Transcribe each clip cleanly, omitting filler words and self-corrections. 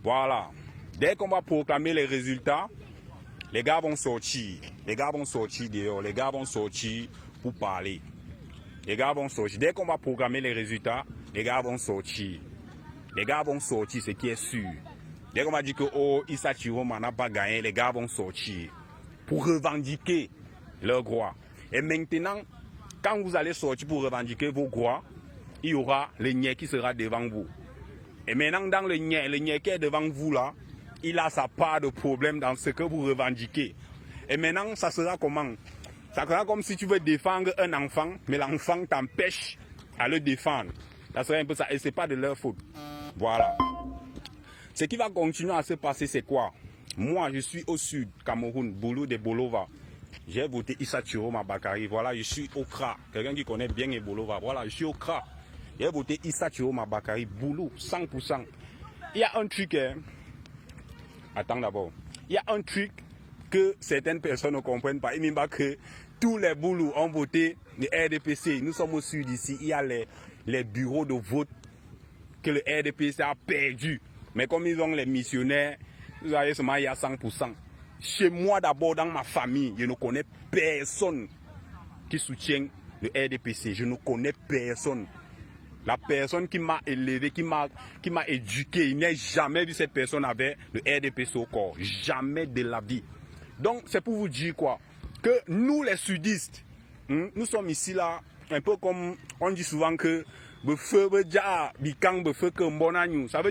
Voilà. Dès qu'on va proclamer les résultats, les gars vont sortir. Les gars vont sortir dehors. Les gars vont sortir pour parler. Les gars vont sortir. Dès qu'on va proclamer les résultats, les gars vont sortir. Les gars vont sortir, ce qui est sûr. Dès qu'on va dire que oh, Issa Chiroma n'a pas gagné, les gars vont sortir pour revendiquer leurs droits. Et maintenant, quand vous allez sortir pour revendiquer vos droits, il y aura le niais qui sera devant vous. Et maintenant, dans le niais qui est devant vous là, il a sa part de problème dans ce que vous revendiquez. Et maintenant, ça sera comment? Ça sera comme si tu veux défendre un enfant, mais l'enfant t'empêche à le défendre. Ça serait un peu ça. Et ce n'est pas de leur faute. Voilà. Ce qui va continuer à se passer, c'est quoi? Moi, je suis au sud, Cameroun, Boulou de Bolova. J'ai voté Issa Chiroma Bakary. Voilà, je suis au CRA. Quelqu'un qui connaît bien Bolova. Voilà, je suis au CRA. J'ai voté Issa Chiroma Bakary, Boulou, 100%. Il y a un truc, hein. Attends d'abord. Il y a un truc que certaines personnes ne comprennent pas. Ils m'ont dit que tous les Boulous ont voté le RDPC. Nous sommes au sud ici. Il y a les bureaux de vote que le RDPC a perdu. Mais comme ils ont les missionnaires, vous voyez seulement il y a 100%. Chez moi d'abord, dans ma famille, je ne connais personne qui soutient le RDPC. Je ne connais personne. La personne qui m'a élevé, qui m'a éduqué, il n'a jamais vu cette personne avec le RDPC au corps. Jamais de la vie. Donc c'est pour vous dire quoi? Que nous les sudistes, nous sommes ici là, un peu comme on dit souvent que ça veut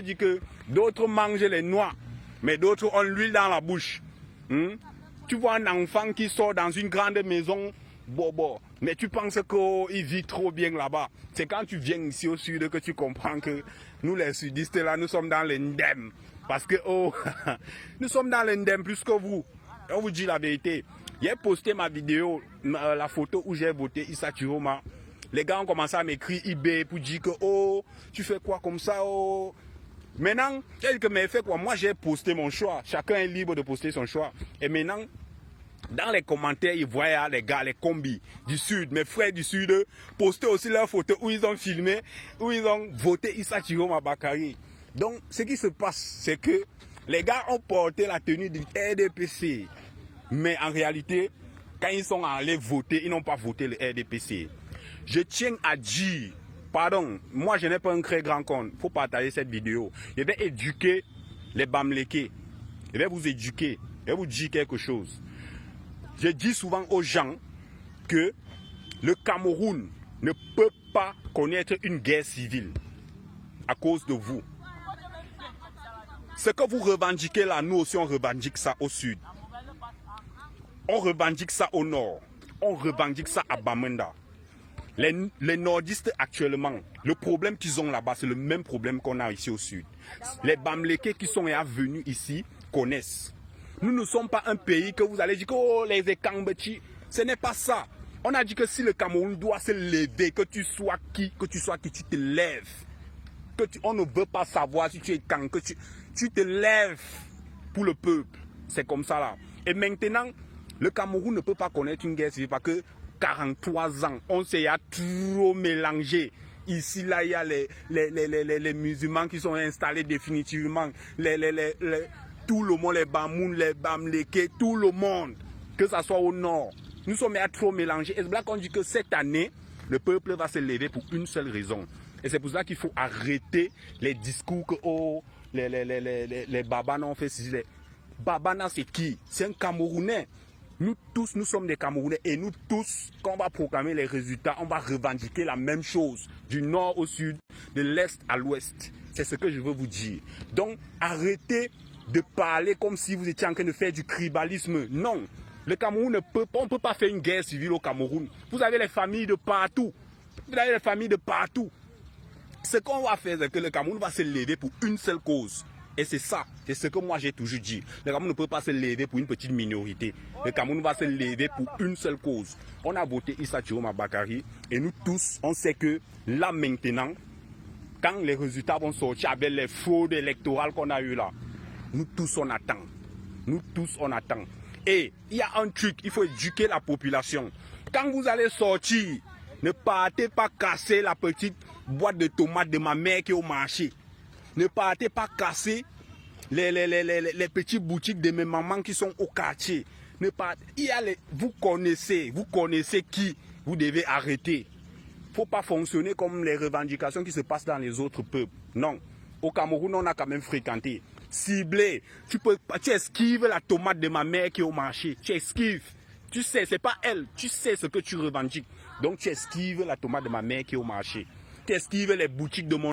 dire que d'autres mangent les noix, mais d'autres ont l'huile dans la bouche. Tu vois un enfant qui sort dans une grande maison, mais tu penses qu'il vit trop bien là-bas. C'est quand tu viens ici au sud que tu comprends que nous les sudistes là, nous sommes dans l'indem. Parce que nous sommes dans l'indem plus que vous. On vous dit la vérité. J'ai posté ma vidéo, la photo où j'ai voté Issa Chiroma. Les gars ont commencé à m'écrire eBay pour dire que oh, tu fais quoi comme ça oh. Maintenant, quelqu'un m'a fait quoi? Moi j'ai posté mon choix. Chacun est libre de poster son choix. Et maintenant, dans les commentaires, ils voient les gars, les combis du sud, mes frères du sud, poster aussi leurs photos où ils ont filmé, où ils ont voté Issa Chiroma Bakary. Donc, ce qui se passe, c'est que les gars ont porté la tenue du RDPC. Mais en réalité, quand ils sont allés voter, ils n'ont pas voté le RDPC. Je tiens à dire, pardon, moi je n'ai pas un très grand compte, il faut partager cette vidéo. Je vais éduquer les Bamlékés. Je vais vous éduquer, je vais vous dire quelque chose. Je dis souvent aux gens que le Cameroun ne peut pas connaître une guerre civile à cause de vous. Ce que vous revendiquez là, nous aussi on revendique ça au sud. On revendique ça au nord. On revendique ça à Bamenda. Les nordistes actuellement, le problème qu'ils ont là-bas, c'est le même problème qu'on a ici au sud. Les Bamlékés qui sont venus ici connaissent. Nous ne sommes pas un pays que vous allez dire que oh, les Ekambeti, ce n'est pas ça. On a dit que si le Cameroun doit se lever, que tu sois qui, tu te lèves. On ne veut pas savoir si tu es quand, que tu te lèves pour le peuple. C'est comme ça là. Et maintenant, le Cameroun ne peut pas connaître une guerre civile parce que 43 ans, on s'est trop mélangé. Ici, là, il y a les musulmans qui sont installés définitivement. Tout le monde, les Bamoun, les Bamlékés, tout le monde, que ce soit au nord. Nous sommes trop mélangés. Et c'est là qu'on dit que cette année, le peuple va se lever pour une seule raison. Et c'est pour ça qu'il faut arrêter les discours que oh, les Babana ont fait. Les Babana, c'est qui? C'est un Camerounais. Nous tous, nous sommes des Camerounais et nous tous, quand on va proclamer les résultats, on va revendiquer la même chose, du nord au sud, de l'est à l'ouest. C'est ce que je veux vous dire. Donc, arrêtez de parler comme si vous étiez en train de faire du tribalisme. Non, le Cameroun on ne peut pas faire une guerre civile au Cameroun. Vous avez les familles de partout. Vous avez les familles de partout. Ce qu'on va faire, c'est que le Cameroun va se lever pour une seule cause. Et c'est ça, c'est ce que moi j'ai toujours dit. Le Cameroun ne peut pas se lever pour une petite minorité. Le Cameroun va se lever pour une seule cause. On a voté Issa Chiroma Bakary et nous tous, on sait que là maintenant, quand les résultats vont sortir avec les fraudes électorales qu'on a eues là, nous tous on attend. Nous tous on attend. Et il y a un truc, il faut éduquer la population. Quand vous allez sortir, ne partez pas casser la petite boîte de tomates de ma mère qui est au marché. Ne partez pas casser les petites boutiques de mes mamans qui sont au quartier. Vous connaissez qui vous devez arrêter. Il ne faut pas fonctionner comme les revendications qui se passent dans les autres peuples. Non. Au Cameroun, on a quand même fréquenté. Ciblé. Tu esquives la tomate de ma mère qui est au marché. Tu esquives. Tu sais, c'est pas elle. Tu sais ce que tu revendiques. Donc tu esquives la tomate de ma mère qui est au marché. Tu esquives les boutiques de mon